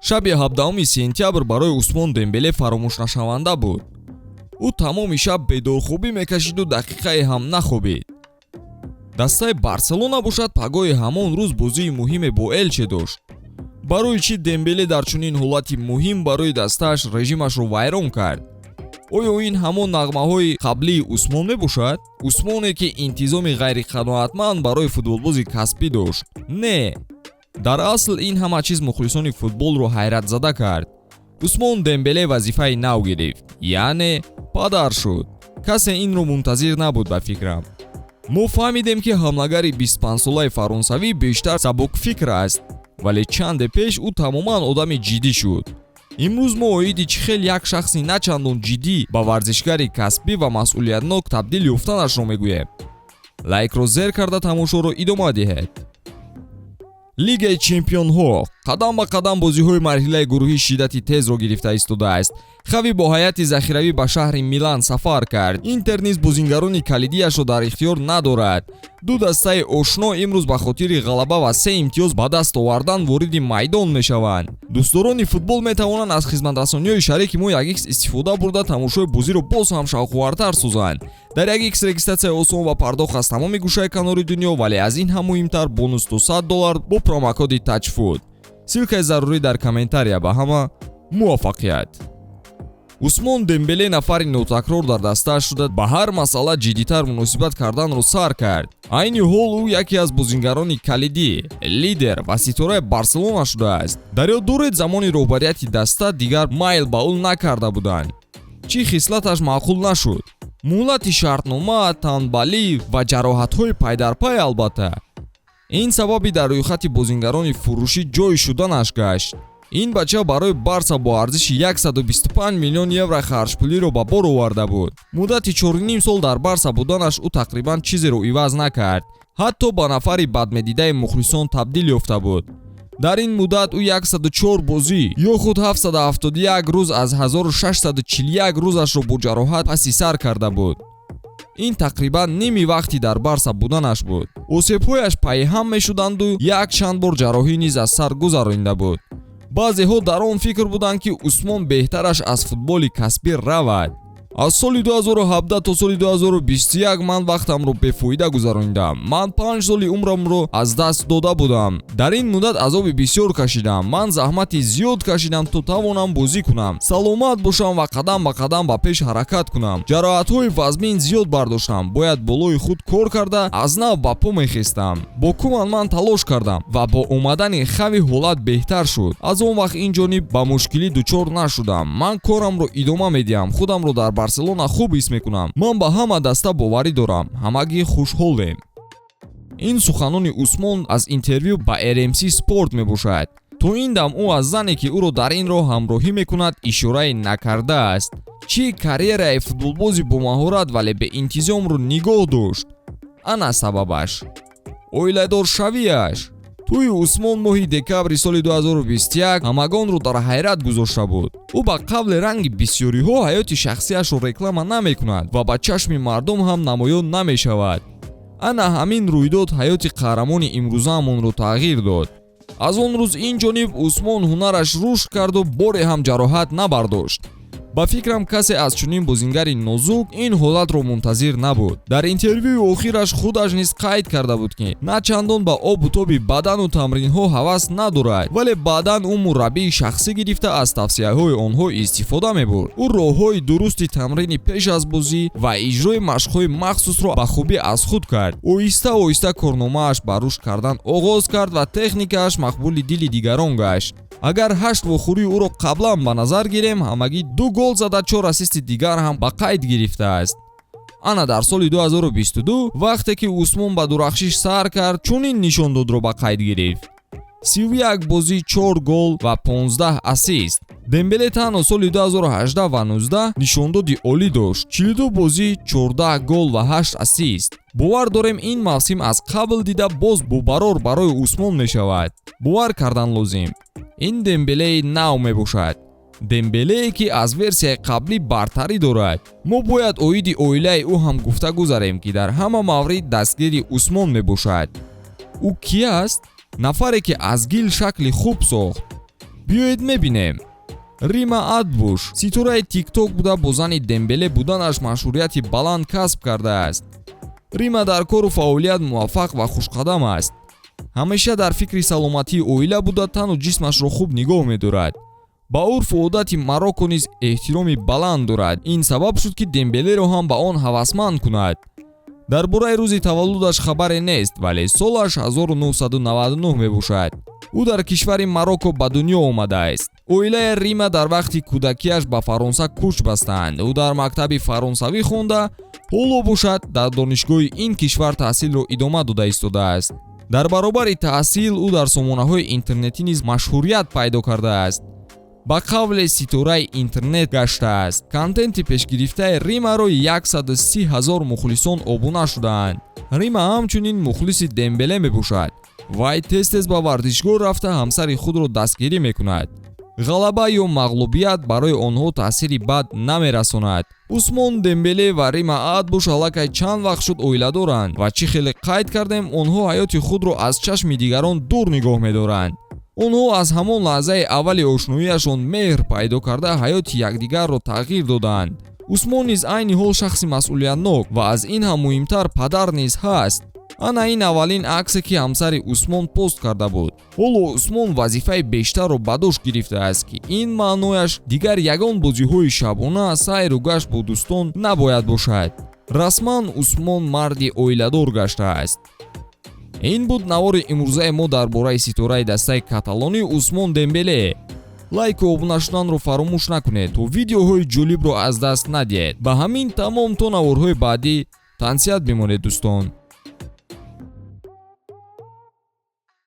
шаби 17 сентябр барои Усмон Дембеле фаромӯшнашаванда буд. ӯ тамоми шаб бедорхӯбӣ мекашиду дақиқае ҳам нахӯбид. дастаи Барселона бошад пагоҳи ҳамон рӯз бозии муҳиме бо Элче дошт. барои чӣ Дембеле дар чунин ҳолати муҳим барои дастааш режимашро вайрон кард? оё ин ҳамон нағмаҳои қаблии Усмон мебошад? Усмоне ки интизоми ғайриқаноатманд барои футболбози касбӣ дошт? Не. дар асл ин ҳама чиз мухлисони футболро ҳайратзада кард. Усмон Дембеле вазифаи нав гирифт, яъне падар шуд. касе инро мунтазир набуд ба фикрам. мо фаҳмидем ки ҳамлагари 25-солаи фаронсавӣ бештар сабукфикр аст, вале чанде пеш ӯ тамоман одами ҷиддӣ шуд. имрӯз мо оиди чӣ хел як шахси начандон ҷиддӣ ба варзишгари касбӣ ва масъулиятнок табдил ёфтанашро мегӯем. лайкро зер карда тамошоро идома диҳед. лигаи чемпионҳо қадам ба қадам бозиҳои марҳилаи гурӯҳӣ шиддати тезро гирифта истодааст. хави бо ҳайати захиравӣ ба шаҳри Милан сафар кард. Интер низ бозингарони калидиашро дар ихтиёр надорад. ду дастаи ошно имрӯз ба хотири ғалаба ва 3 имтиёз ба даст овардан вориди майдон мешаванд. дӯстдорони футбол метавонанд аз хизматрасониҳои шарики мо 1x истифода бурда тамошои бозиро боз ҳам шавқовартар созанд. дар 1x регистратсия осон ва пардохт аз тамоми гӯшаи канори дунё, вале аз ин ҳам муҳимтар бонус $200 бо промокоди TouchFood. силкаи зарурӣ дар комментария. ба ҳама муваффақият. Усмон Дембеле нафари нотакрор дар дастааш шуда ба ҳар масъала ҷиддитар муносибат карданро сар кард. айни ҳол ӯ яке аз бозингарони калидӣ, лидер ва ситораи Барселона шудааст. дар ёд доред замони роҳбарияти даста дигар майл ба ӯ накарда буданд. чӣ хислаташ маъқул нашуд? муҳлати шартнома, танбалӣ ва ҷароҳатҳои пайдарпай албатта. ин сабаби дар рӯйхати бозингарони фурӯшӣ ҷой шуданаш гашт. ин бача барои Барса бо арзиши 125 миллион евро харҷпулиро ба бор оварда буд. муддати 4.5 сол дар Барса буданаш ӯ тақрибан чизеро иваз накард. ҳатто ба нафари бадмедидаи мухлисон табдил ёфта буд. дар ин муддат ӯ 104 бозӣ ё худ 771 рӯз аз 1641 рӯзашро бо ҷароҳат паси сар карда буд. ин тақрибан ними вақти дар Барса буданаш буд. осебҳояш пайҳам мешуданду якчанд бор ҷарроҳӣ низ аз сар гузаронида буд. баъзеҳо дар он фикр буданд ки Усмон беҳтараш аз футболи касбӣ равад. аз соли 2017 то соли 2021 ман вақтамро бефоида гузаронидам. ман 5 соли умрамро аз даст дода будам. дар ин муддат азоби бисёр кашидам. ман заҳмати зиёд кашидам то тавонам бозӣ кунам, саломат бошам ва қадам ба қадам ба пеш ҳаракат кунам. ҷароҳатҳои вазмин зиёд бардоштам. бояд болои худ кор карда аз нав ба по мехестам. бо кӯман ман талош кардам ва бо омадани хави ҳолат беҳтар шуд. аз он вақт ин ҷониб ба мушкилӣ дучор нашудам. ман корамро идома медиҳам. худамро дар Барселона хуб ҳис мекунам. ман ба ҳама даста боварӣ дорам. ҳамагӣ хушҳолем. ин суханони Усмон аз интервю ба RMC Sport мебошад. то ин дам ӯ аз зане ки ӯро дар ин роҳ ҳамроҳӣ мекунад ишорае накардааст. чӣ карьераи футболбози бомаҳорат вале беинтизомро нигоҳ дошт. ана сабабаш. оиладоршавиаш. тӯи Усмон моҳи декабри соли 2021 ҳамагонро дар ҳайрат гузошта буд. ӯ ба қабли ранги бисёриҳо ҳаёти шахсиашро реклама намекунад ва ба чашми мардум ҳам намоён намешавад. ана ҳамин рӯйдод ҳаёти қаҳрамони имрӯзаамонро тағйир дод. аз он рӯз ин ҷониб Усмон ҳунараш рушд карду боре ҳам ҷароҳат набардошт. ба фикрам касе аз чунин бозингари нозук ин ҳолатро мунтазир набуд. дар интервюи охираш худаш низ қайд карда буд ки на чандон ба обу тоби бадану тамринҳо ҳавас надорад, вале баъдан ӯ мураббии шахсӣ гирифта аз тавсияҳои онҳо истифода мебурд. ӯ роҳҳои дурусти тамрини пеш аз бозӣ ва иҷрои машқҳои махсусро ба хубӣ аз худ кард. оҳиста оҳиста корномааш ба рушд кардан оғоз кард ва техникааш мақбули дили дигарон гашт. агар 8 вохӯрии ӯро қаблан ба назар гирем, ҳамагӣ 2 гол зада 4 ассисти дигар ҳам ба қайд гирифтааст. ана дар соли 2022 вақте ки Усмон ба дурахшиш сар кард, чунин нишондодро ба қайд гирифт. 31 бозӣ, 4 гол ва 15 ассист. Дембеле танҳо соли 2018 ва 19 нишондоди олӣ дошт. 42 бозӣ, 14 гол ва 8 ассист. бовар дорем ин мавсим аз қабл дида боз бубарор барои Усмон мешавад. бовар кардан лозим. ин Дембелеи нав мебошад. Дембелее ки аз версияи қаблӣ бартарӣ дорад. мо бояд оиди оилаи ӯ ҳам гуфта гузарем ки дар ҳама маврид дастгири Усмон мебошад. ӯ ки аст? нафаре ки аз гил шакли хуб сохт. биёед мебинем. Рима Адбуш ситораи тикток буда бо зани Дембеле буданаш машҳурияти баланд касб кардааст. Рима дар кору фаъолият муваффақ ва хушқадам аст. ҳамеша дар фикри саломатии оила буда тану ҷисмашро хуб нигоҳ медорад. ба урфу одати Марокко низ эҳтироми баланд дорад. Ин сабаб шуд ки Дембелеро ҳам ба он ҳавасманд кунад. дар бораи рӯзи таваллудаш хабаре нест, вале солаш 1999 мебошад. ӯ дар кишвари Марокко ба дунё омадааст. оилаи Рима дар вақти кӯдакиаш ба Фаронса кӯч бастаанд. ӯ дар мактаби фаронсавӣ хонда, ҳоло бошад дар донишгоҳи ин кишвар таҳсилро идома дода истодааст. дар баробари таҳсил ӯ дар сомонаҳои интернетӣ низ машҳурият пайдо кардааст. ба қавле ситораи интернет гаштааст. контенти пешгирифтаи Римаро 130 000 мухлисон обуна шудаанд. Рима ҳамчунин мухлиси Дембеле мебошад. вай тез-тез ба варзишгоҳ рафта ҳамсари худро дастгирӣ мекунад. ғалаба ё мағлубият барои онҳо таъсири бад намерасонад. Усмон Дембеле ва Рима Адбуш аллакай чанд вақт шуд оиладоранд ва чӣ хеле қайд кардем, онҳо ҳаёти худро аз чашми дигарон дур нигоҳ медоранд. онҳо аз ҳамон лаҳзаи аввали ошноияшон меҳр пайдо карда ҳаёти якдигарро тағйир доданд. Усмон низ айни ҳол шахси масъулиятнок ва аз ин ҳам муҳимтар падар низ ҳаст. ана ин аввалин аксе ки ҳамсари Усмон пост карда буд. ҳоло Усмон вазифаи бештарро ба дошт гирифтааст ки ин маънояш дигар ягон бозиҳои шабона сайру гашт бо дӯстон набояд бошад. расман Усмон марди оиладор гаштааст. ин буд навори имрӯзаи мо дар бораи ситораи дастаи каталонӣ Усмон Дембеле. лайку обуна шуданро фаромӯш накунед, то видеоҳои ҷолибро аз даст надиҳед. ба ҳамин тамом то наворҳои баъдӣ тансият бимонед дӯстон.